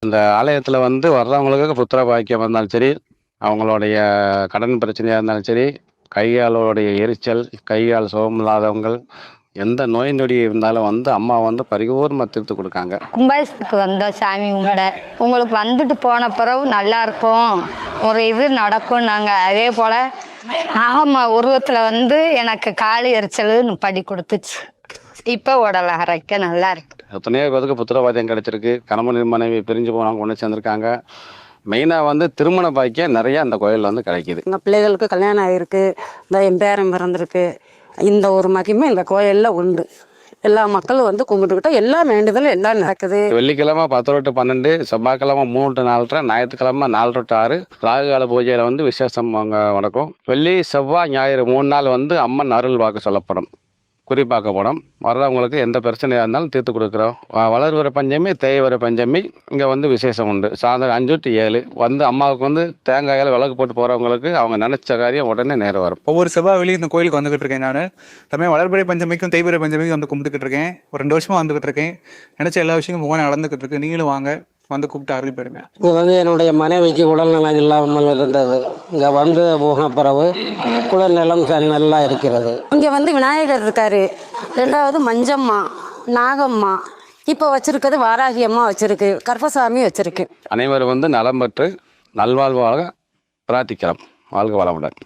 இந்த ஆலயத்தில் வந்து வர்றவங்களுக்கு புத்திர பாக்கியம் இருந்தாலும் சரி, அவங்களுடைய கடன் பிரச்சனையாக இருந்தாலும் சரி, கைகாலோடைய எரிச்சல், கை கால் சுகம் இல்லாதவங்க, எந்த நோய் நொடி இருந்தாலும் வந்து அம்மா வந்து பரிபூர்ணமாக தீர்த்து கொடுக்காங்க. கும்பாபிஷேகத்துக்கு வந்தோம் சாமி கும்பிட. உங்களுக்கு வந்துட்டு போன பிறகு நல்லா இருக்கும், ஒரு இது நடக்கும். நாங்கள் அதே போல் ஆமாம் உருவத்தில் வந்து எனக்கு கால் எரிச்சல் படி கொடுத்துச்சு. இப்போ உடல் அரைக்க நல்லா இருக்கு. எத்தனையோ பேருக்கு புத்திரவாதியம் கிடைச்சிருக்கு. கணவன் மனைவி பிரிஞ்சு போனவங்க ஒன்று சேர்ந்துருக்காங்க. மெயினாக வந்து திருமண பாக்கியம் நிறையா அந்த கோயிலில் வந்து கிடைக்கிது. எங்கள் பிள்ளைகளுக்கு கல்யாணம் ஆகிருக்கு, இந்த என் பேரன் பிறந்திருக்கு. இந்த ஒரு மகிமை இந்த கோயிலில் உண்டு. எல்லா மக்களும் வந்து கும்பிட்டுக்கிட்டா எல்லா வேண்டுதலும் எல்லாம் நடக்குது. வெள்ளிக்கிழமை 10 to 12, செவ்வாய்க்கிழமை 3 to 4, ஞாயிற்றுக்கிழமை 4 to 6 ராகுகால பூஜையில் வந்து விசேஷம் அங்கே நடக்கும். வெள்ளி செவ்வாய் ஞாயிறு 3 நாள் வந்து அம்மன் அருள் வாக்கு சொல்லப்படும், குறிப்பாக்கப்படும். வர்றவங்களுக்கு எந்த பிரச்சனையாக இருந்தாலும் தீர்த்து கொடுக்குறோம். வளர்வர பஞ்சமி, தேய்வர பஞ்சமி இங்கே வந்து விசேஷம் உண்டு. சாயந்தரம் 5 to 7 வந்து அம்மாவுக்கு வந்து தேங்காயால் விளக்கு போட்டு போகிறவங்களுக்கு அவங்க நினச்ச காரியம் உடனே நேரம் வரும். ஒவ்வொரு செவ்வாய் வெளியே இந்த கோயிலுக்கு வந்துகிட்டு இருக்கேன். நான் தமிழ் வளர்பிறை பஞ்சமிக்கும் தேய்பிறை பஞ்சமிக்கும் வந்து கும்பிட்டுக்கிட்டு இருக்கேன். ஒரு 2 வருஷமாக வந்துகிட்டு இருக்கேன். நினச்ச எல்லா விஷயமும் முகம் நடந்துக்கிட்டு இருக்கு. நீங்களும் வாங்க, வந்து கூப்பிட்டு அருள் பெறுங்க. இப்போ வந்து என்னுடைய மனைவிக்கு உடல்நலம் இல்லாமல் இருந்தது. இங்கே வந்து போன பிறகு உடல்நலம் நல்லா இருக்கிறது. இங்கே வந்து விநாயகர் இருக்காரு, 2வது மஞ்சம்மா, நாகம்மா, இப்போ வச்சிருக்கிறது வாராகி அம்மா வச்சிருக்கு, கருப்பசாமி வச்சிருக்கு. அனைவரும் வந்து நலம் பெற்று நல்வாழ்வாக பிரார்த்திக்கிறோம். வாழ்க வளமுடன்.